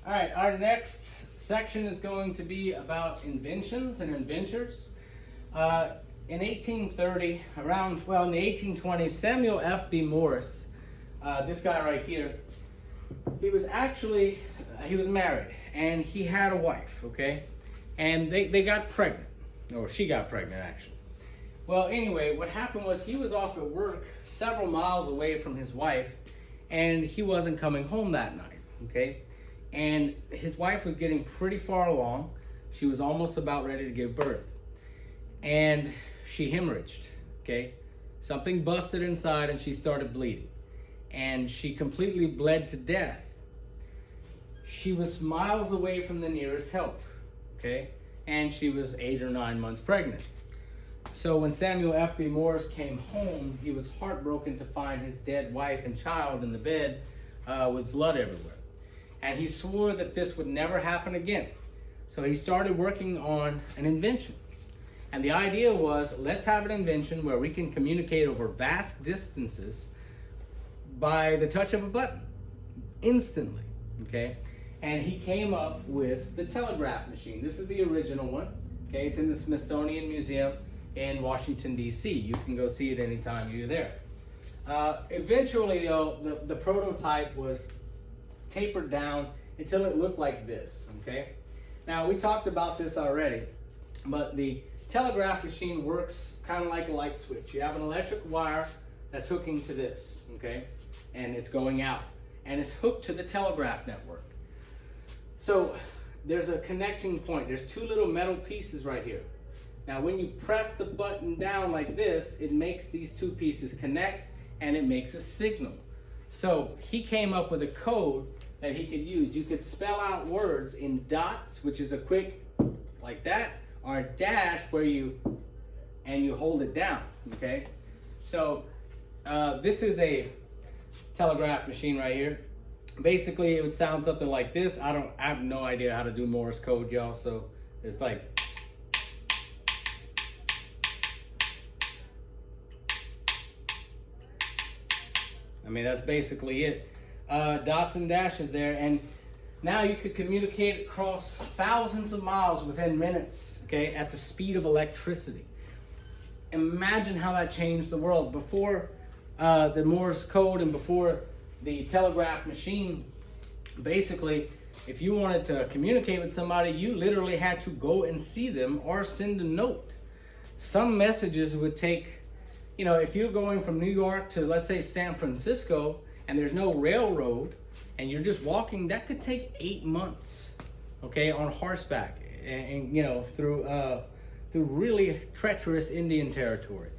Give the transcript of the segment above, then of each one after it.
All right, our next section is going to be about inventions and inventors. In 1830, in the 1820s, Samuel F.B. Morse, this guy right here, he was married and he had a wife, okay? And they got pregnant, or she got pregnant actually. Well, anyway, what happened was he was off at work several miles away from his wife and he wasn't coming home that night, okay? And his wife was getting pretty far along. She was almost about ready to give birth. And she hemorrhaged, okay? Something busted inside and she started bleeding. And she completely bled to death. She was miles away from the nearest help, okay? And she was 8 or 9 months pregnant. So when Samuel F.B. Morse came home, he was heartbroken to find his dead wife and child in the bed with blood everywhere. And he swore that this would never happen again. So he started working on an invention. And the idea was, let's have an invention where we can communicate over vast distances by the touch of a button, instantly, okay? And he came up with the telegraph machine. This is the original one, okay? It's in the Smithsonian Museum in Washington, D.C. You can go see it anytime you're there. Eventually, though, the prototype was tapered down until it looked like this, okay? Now, we talked about this already, but the telegraph machine works kind of like a light switch. You have an electric wire that's hooking to this, okay? And it's going out, and it's hooked to the telegraph network. So there's a connecting point. There's two little metal pieces right here. Now, when you press the button down like this, it makes these two pieces connect, and it makes a signal. So he came up with a code that he could use. You could spell out words in dots, which is a quick like that, or a dash where you hold it down, okay? So this is a telegraph machine right here. Basically, it would sound something like this. I have no idea how to do Morse code, y'all, so it's like, I mean, that's basically it. Dots and dashes there, and now you could communicate across thousands of miles within minutes, okay, at the speed of electricity. Imagine how that changed the world. Before the Morse code and before the telegraph machine, basically, if you wanted to communicate with somebody, you literally had to go and see them or send a note. Some messages would take, you know, if you're going from New York to, let's say, San Francisco, and there's no railroad, and you're just walking, that could take 8 months, okay, on horseback, and you know, through really treacherous Indian territory.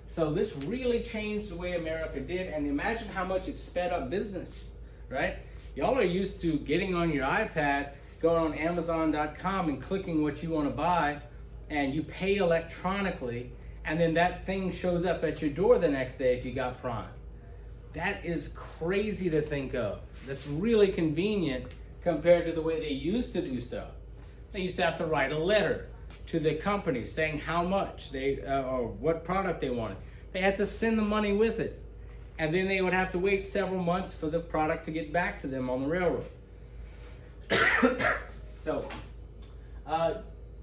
So this really changed the way America did, and imagine how much it sped up business, right? Y'all are used to getting on your iPad, going on Amazon.com and clicking what you want to buy, and you pay electronically, and then that thing shows up at your door the next day if you got Prime. That is crazy to think of. That's really convenient compared to the way they used to do stuff. They used to have to write a letter to the company saying how much they or what product they wanted. They had to send the money with it, and then they would have to wait several months for the product to get back to them on the railroad. So,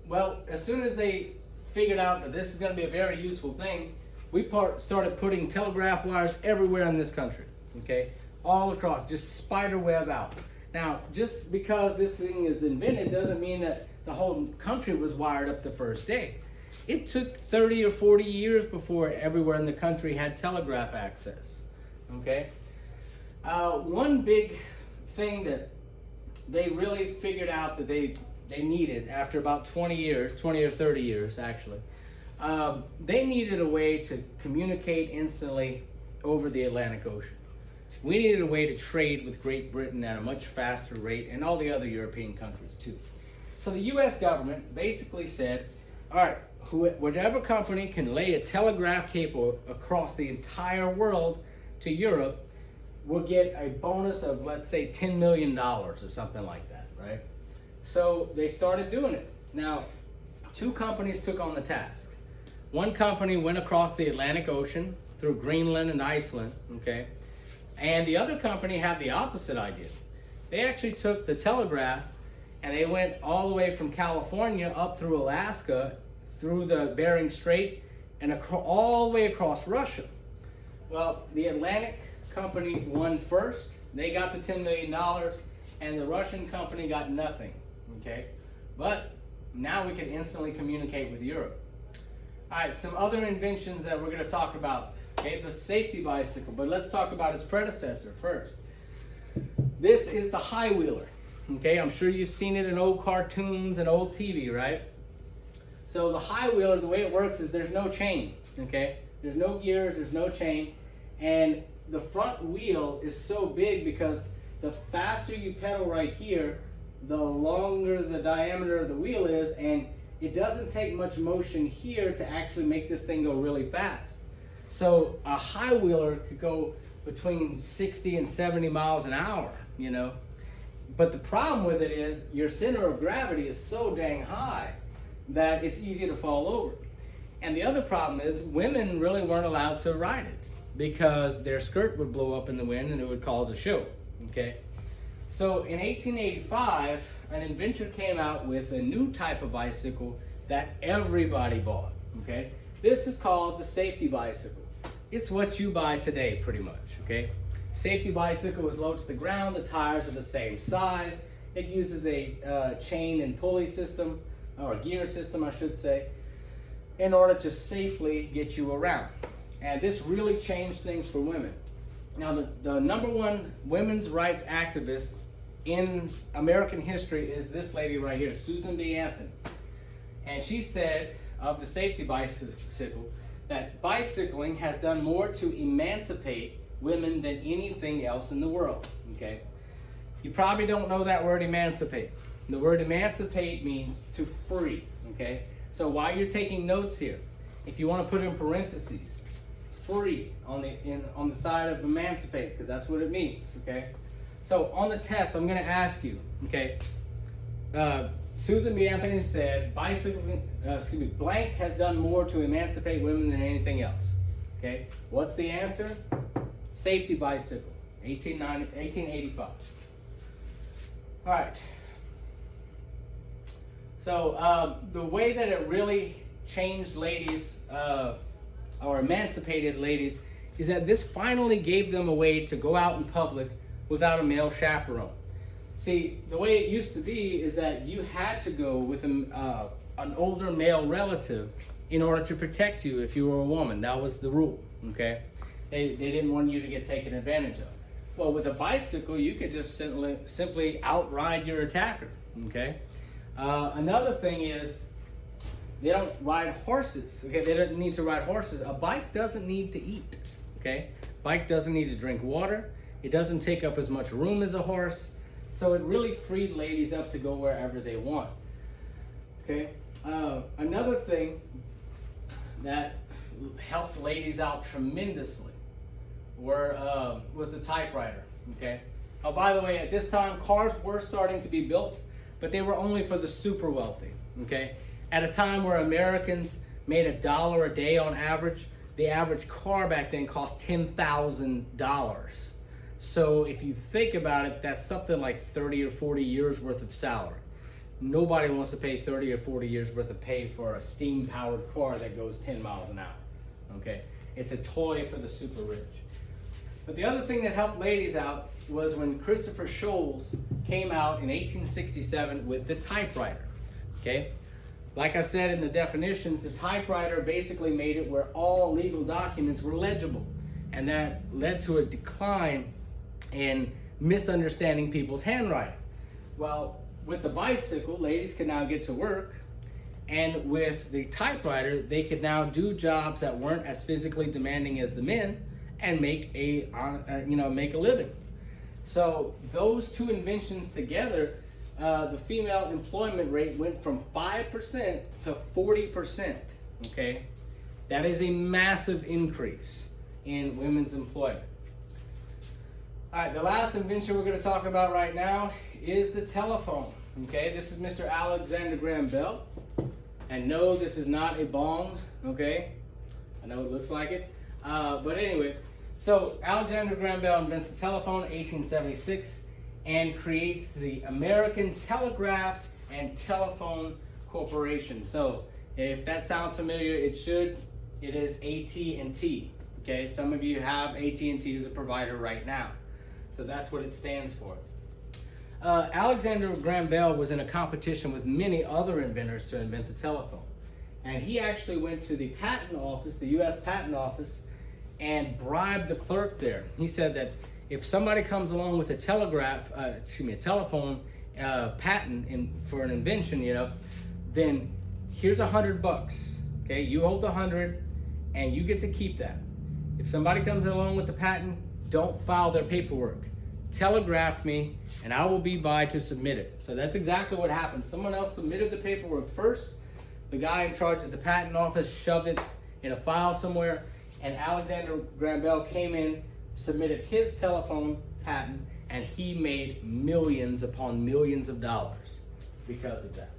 well, as soon as they figured out that this is going to be a very useful thing, we started putting telegraph wires everywhere in this country, okay? All across, just spider web out. Now, just because this thing is invented doesn't mean that the whole country was wired up the first day. It took 30 or 40 years before everywhere in the country had telegraph access, okay? One big thing that they really figured out that they needed after about 20 or 30 years actually, they needed a way to communicate instantly over the Atlantic Ocean. We needed a way to trade with Great Britain at a much faster rate, and all the other European countries too. So the US government basically said, all right, whatever company can lay a telegraph cable across the entire world to Europe will get a bonus of, let's say, $10 million or something like that, right? So they started doing it. Now, two companies took on the task. One company went across the Atlantic Ocean through Greenland and Iceland, okay? And the other company had the opposite idea. They actually took the telegraph and they went all the way from California up through Alaska, through the Bering Strait, and all the way across Russia. Well, the Atlantic company won first. They got the $10 million, and the Russian company got nothing, okay? But now we can instantly communicate with Europe. All right, some other inventions that we're gonna talk about. Okay, the safety bicycle, but let's talk about its predecessor first. This is the high wheeler. Okay, I'm sure you've seen it in old cartoons and old TV, right? So the high wheeler, the way it works is there's no chain, okay? There's no gears, there's no chain, and the front wheel is so big because the faster you pedal right here, the longer the diameter of the wheel is, and it doesn't take much motion here to actually make this thing go really fast. So a high wheeler could go between 60 and 70 miles an hour, you know? But the problem with it is your center of gravity is so dang high that it's easy to fall over. And the other problem is women really weren't allowed to ride it because their skirt would blow up in the wind and it would cause a show, okay? So in 1885, an inventor came out with a new type of bicycle that everybody bought, okay? This is called the safety bicycle. It's what you buy today, pretty much, okay? Safety bicycle is low to the ground, the tires are the same size. It uses a chain and pulley system, or a gear system, I should say, in order to safely get you around. And this really changed things for women. Now, the number one women's rights activist in American history is this lady right here, Susan B. Anthony. And she said of the safety bicycle that bicycling has done more to emancipate women than anything else in the world, okay? You probably don't know that word emancipate. The word emancipate means to free, okay? So while you're taking notes here, if you want to put in parentheses, free on the side of emancipate, because that's what it means, okay? So on the test, I'm going to ask you, okay, Susan B. Anthony said, blank has done more to emancipate women than anything else, okay? What's the answer? Safety bicycle, 1885. All right. So the way that it really changed ladies, or emancipated ladies, is that this finally gave them a way to go out in public without a male chaperone. See, the way it used to be is that you had to go with an older male relative in order to protect you if you were a woman. That was the rule, okay? They didn't want you to get taken advantage of. Well, with a bicycle, you could just simply outride your attacker, okay? Another thing is, they don't ride horses, okay? They don't need to ride horses. A bike doesn't need to eat, okay? Bike doesn't need to drink water. It doesn't take up as much room as a horse. So it really freed ladies up to go wherever they want, okay? Another thing that helped ladies out tremendously was the typewriter, okay? Oh, by the way, at this time, cars were starting to be built, but they were only for the super wealthy, okay? At a time where Americans made $1 a day on average, the average car back then cost $10,000. So if you think about it, that's something like 30 or 40 years worth of salary. Nobody wants to pay 30 or 40 years worth of pay for a steam-powered car that goes 10 miles an hour, okay? It's a toy for the super rich. But the other thing that helped ladies out was when Christopher Sholes came out in 1867 with the typewriter, okay? Like I said in the definitions, the typewriter basically made it where all legal documents were legible, and that led to a decline in misunderstanding people's handwriting. Well, with the bicycle, ladies could now get to work, and with the typewriter, they could now do jobs that weren't as physically demanding as the men and make a living. So those two inventions together, the female employment rate went from 5% to 40%, okay? That is a massive increase in women's employment. All right, the last invention we're going to talk about right now is the telephone, okay? This is Mr. Alexander Graham Bell. And no, this is not a bong, okay? I know it looks like it. But anyway, so Alexander Graham Bell invents the telephone in 1876. and creates the American Telegraph and Telephone Corporation. So if that sounds familiar, it should. It is AT&T. Okay, some of you have AT&T as a provider right now. So that's what it stands for. Alexander Graham Bell was in a competition with many other inventors to invent the telephone. And he actually went to the patent office, the US Patent Office, and bribed the clerk there. He said that if somebody comes along with a telephone patent for an invention, then here's $100. Okay, you hold the 100 and you get to keep that. If somebody comes along with the patent, don't file their paperwork. Telegraph me and I will be by to submit it. So that's exactly what happened. Someone else submitted the paperwork first. The guy in charge of the patent office shoved it in a file somewhere, and Alexander Graham Bell came in, submitted his telephone patent, and he made millions upon millions of dollars because of that.